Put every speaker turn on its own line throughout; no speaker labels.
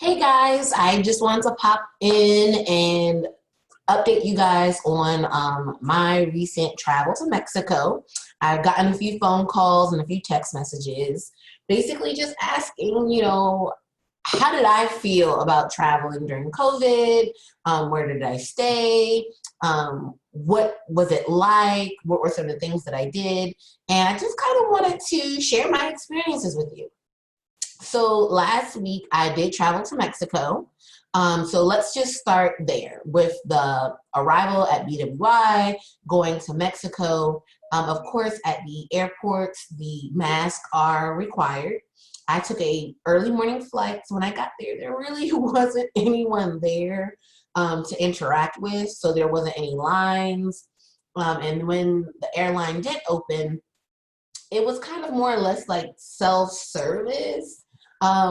Hey guys, I just wanted to pop in and update you guys on my recent travel to Mexico. I've gotten a few phone calls and a few text messages, basically just asking, how did I feel about traveling during COVID? Where did I stay? What was it like? What were some of the things that I did? And I just kind of wanted to share my experiences with you. So last week I did travel to Mexico. So let's just start there with the arrival at BWI, going to Mexico. Of course, at the airports, the masks are required. I took a early morning flight. So when I got there, there really wasn't anyone there to interact with. So there wasn't any lines. And when the airline did open, it was kind of more or less like self-service.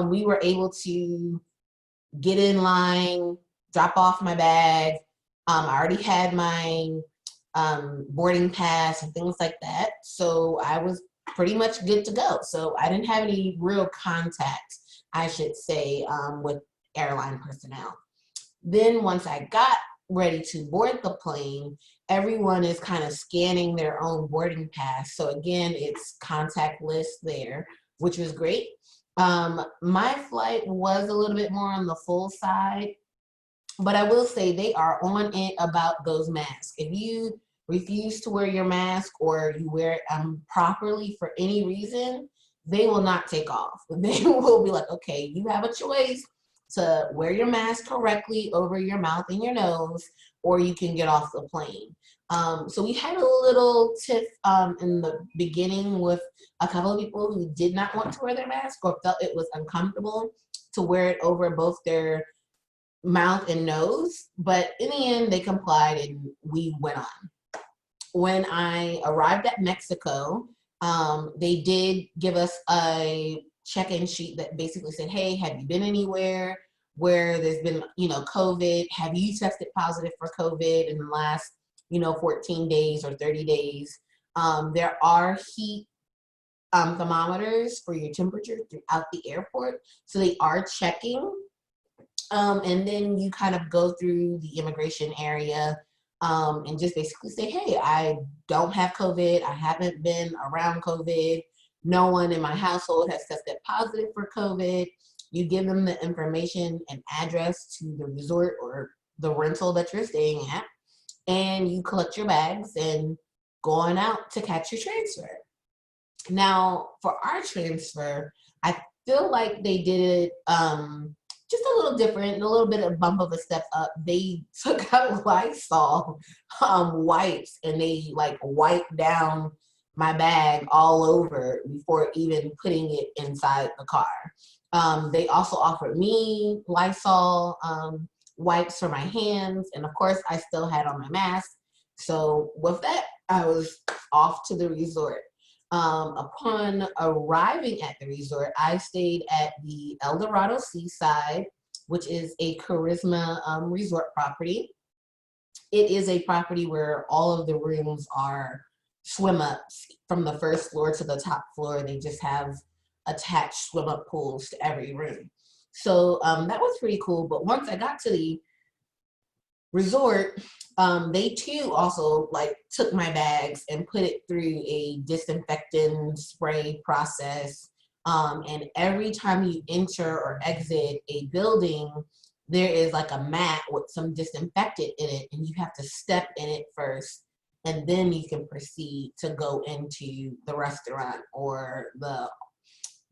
We were able to get in line, drop off my bag. I already had my boarding pass and things like that. So I was pretty much good to go. So I didn't have any real contact, I should say, with airline personnel. Then once I got ready to board the plane, everyone is kind of scanning their own boarding pass. So again, it's contactless there, which was great. My flight was a little bit more on the full side, but I will say they are on it about those masks. If you refuse to wear your mask or you wear it properly for any reason, they will not take off. They will be like, okay, you have a choice to wear your mask correctly over your mouth and your nose, or you can get off the plane. So we had a little tiff in the beginning with a couple of people who did not want to wear their mask or felt it was uncomfortable to wear it over both their mouth and nose. But in the end, they complied and we went on. When I arrived at Mexico, they did give us a check-in sheet that basically said, hey, have you been anywhere where there's been, COVID? Have you tested positive for COVID in the last, 14 days or 30 days? There are heat thermometers for your temperature throughout the airport. So they are checking. And then you kind of go through the immigration area and just basically say, hey, I don't have COVID. I haven't been around COVID. No one in my household has tested positive for COVID. You give them the information and address to the resort or the rental that you're staying at, and you collect your bags and go on out to catch your transfer. Now, for our transfer, I feel like they did it just a little different, a little bit of bump of a step up. They took out Lysol wipes and they like wiped down my bag all over before even putting it inside the car. They also offered me Lysol wipes for my hands, and of course, I still had on my mask. So with that, I was off to the resort. Upon arriving at the resort, I stayed at the El Dorado Seaside, which is a Charisma resort property. It is a property where all of the rooms are swim ups from the first floor to the top floor. They just have attached swim up pools to every room. So that was pretty cool. But once I got to the resort, they too also like took my bags and put it through a disinfectant spray process. And every time you enter or exit a building, there is like a mat with some disinfectant in it, and you have to step in it first, and then you can proceed to go into the restaurant or the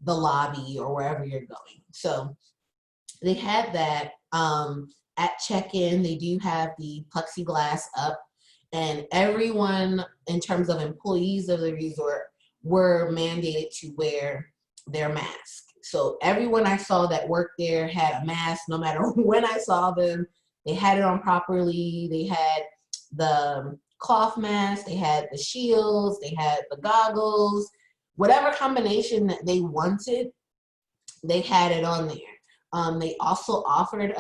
lobby or wherever you're going. So they had that. At check-in, they do have the plexiglass up, and everyone, in terms of employees of the resort, were mandated to wear their mask. So everyone I saw that worked there had a mask, no matter when I saw them. They had it on properly. They had the cloth mask, they had the shields, they had the goggles, whatever combination that they wanted, they had it on there. They also offered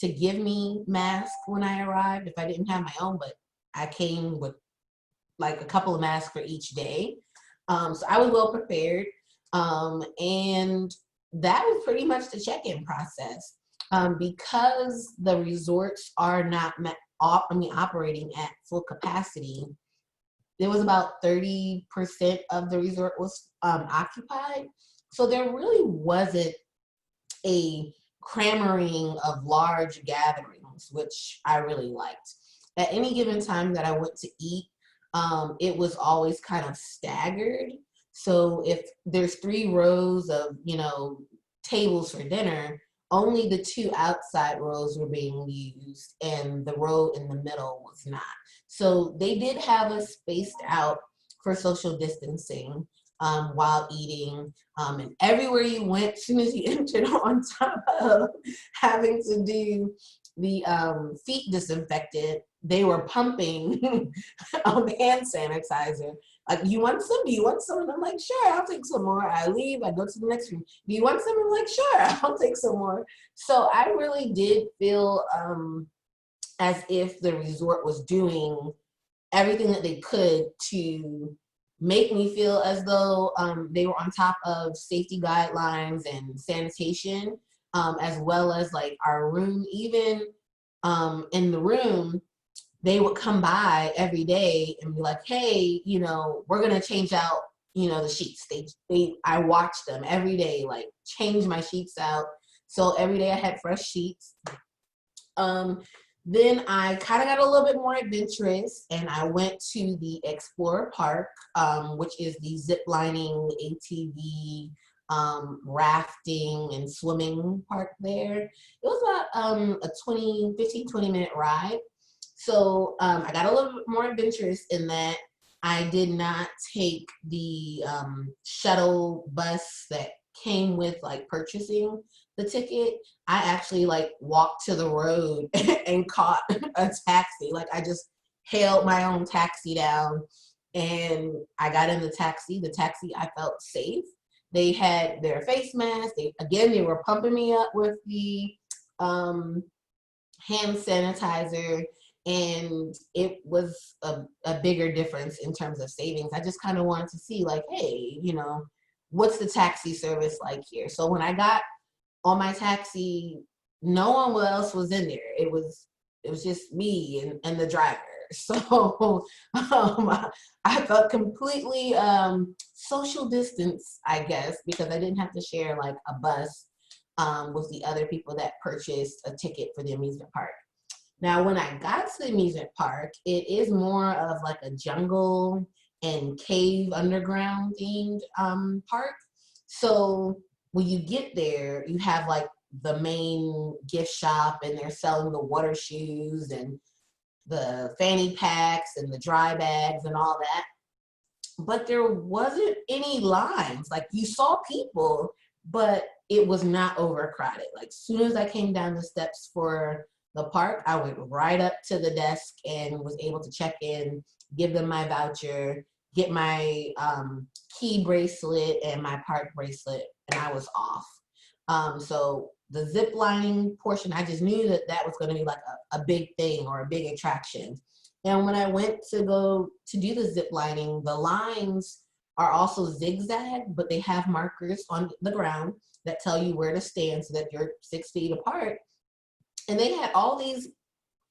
to give me masks when I arrived if I didn't have my own, but I came with like a couple of masks for each day. So I was well prepared. And that was pretty much the check-in process. Because the resorts are not operating at full capacity, there was about 30% of the resort was occupied. So there really wasn't a crammering of large gatherings, which I really liked. At any given time that I went to eat, it was always kind of staggered. So if there's 3 rows of, tables for dinner, only the 2 outside rows were being used and the row in the middle was not. So they did have us spaced out for social distancing while eating. And everywhere you went, as soon as you entered, on top of having to do the feet disinfected, they were pumping hand sanitizer. Like, you want some? Do you want some? And I'm like, sure, I'll take some more. I leave, I go to the next room. Do you want some? I'm like, sure, I'll take some more. So I really did feel as if the resort was doing everything that they could to make me feel as though they were on top of safety guidelines and sanitation, as well as like our room. Even in the room, they would come by every day and be like, hey, we're gonna change out, the sheets. I watched them every day, like change my sheets out. So every day I had fresh sheets. Then I kind of got a little bit more adventurous and I went to the Explorer Park, which is the zip lining, ATV, rafting and swimming park there. It was about a 20 minute ride. So I got a little bit more adventurous in that I did not take the shuttle bus that came with like purchasing the ticket. I actually like walked to the road and caught a taxi. Like, I just hailed my own taxi down and I got in the taxi. The taxi, I felt safe. They had their face masks. They were pumping me up with the hand sanitizer, and it was a bigger difference in terms of savings. I just kind of wanted to see, like, hey, what's the taxi service like here? So when I got on my taxi, no one else was in there. It was just me and the driver. So I felt completely social distance, I guess, because I didn't have to share like a bus with the other people that purchased a ticket for the amusement park. Now, when I got to the amusement park, it is more of like a jungle and cave underground themed park. So when you get there, you have like the main gift shop and they're selling the water shoes and the fanny packs and the dry bags and all that. But there wasn't any lines. Like, you saw people, but it was not overcrowded. Like, as soon as I came down the steps for the park, I went right up to the desk and was able to check in, give them my voucher, get my key bracelet and my park bracelet, and I was off. So the zip lining portion, I just knew that was going to be like a big thing or a big attraction. And when I went to go to do the zip lining, the lines are also zigzag, but they have markers on the ground that tell you where to stand so that you're 6 feet apart. And they had all these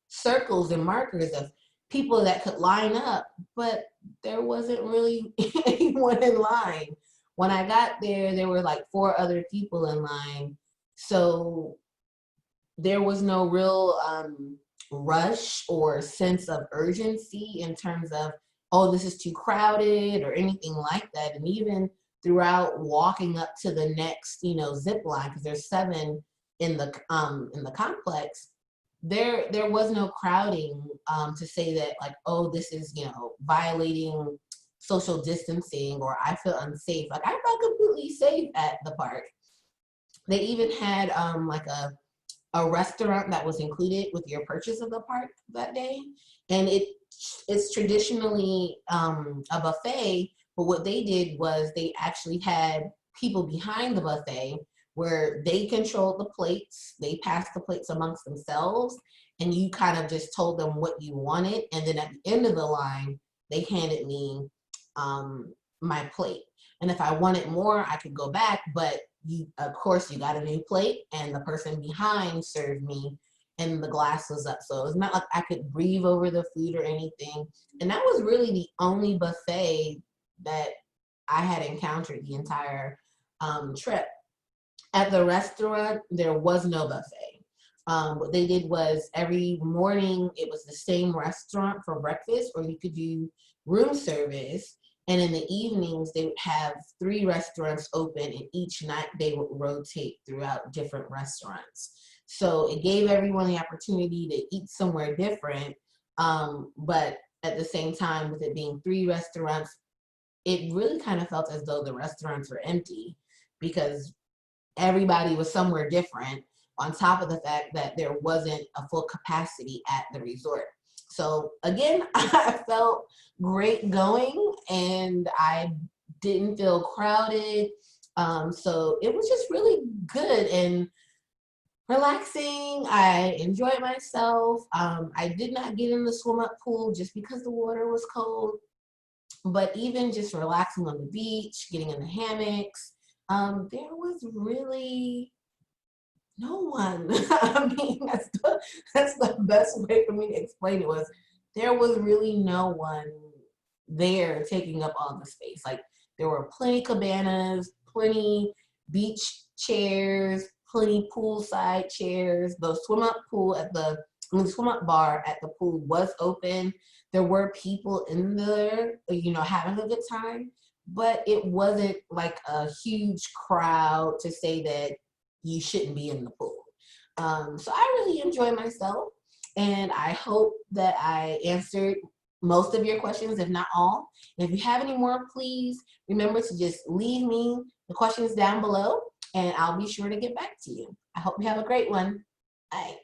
circles and markers of people that could line up, but there wasn't really anyone in line. When I got there were like 4 other people in line. So there was no real rush or sense of urgency in terms of, oh, this is too crowded or anything like that. And even throughout walking up to the next, zip line, because there's 7 in the complex, there was no crowding to say that like, oh, this is, violating social distancing or I feel unsafe. Like, I felt completely safe at the park. They even had like a restaurant that was included with your purchase of the park that day. And it's traditionally a buffet, but what they did was they actually had people behind the buffet where they controlled the plates. They passed the plates amongst themselves, and you kind of just told them what you wanted. And then at the end of the line, they handed me my plate. And if I wanted more, I could go back, but of course, you got a new plate, and the person behind served me, and the glass was up. So it's not like I could breathe over the food or anything. And that was really the only buffet that I had encountered the entire trip. At the restaurant, there was no buffet. What they did was every morning it was the same restaurant for breakfast, or you could do room service. And in the evenings, they would have 3 restaurants open, and each night they would rotate throughout different restaurants. So it gave everyone the opportunity to eat somewhere different. But at the same time, with it being 3 restaurants, it really kind of felt as though the restaurants were empty because everybody was somewhere different, on top of the fact that there wasn't a full capacity at the resort. So again, I felt great going, and I didn't feel crowded. So it was just really good and relaxing. I enjoyed myself. I did not get in the swim up pool just because the water was cold, but even just relaxing on the beach, getting in the hammocks, there was really no one. I mean, that's the best way for me to explain it. Was there was really no one there taking up all the space. Like, there were plenty cabanas, plenty beach chairs, plenty poolside chairs. The swim up bar at the pool was open. There were people in there, having a good time, but it wasn't like a huge crowd to say that you shouldn't be in the pool. So I really enjoyed myself, and I hope that I answered most of your questions, if not all. And if you have any more, please remember to just leave me the questions down below, and I'll be sure to get back to you. I hope you have a great one. Bye.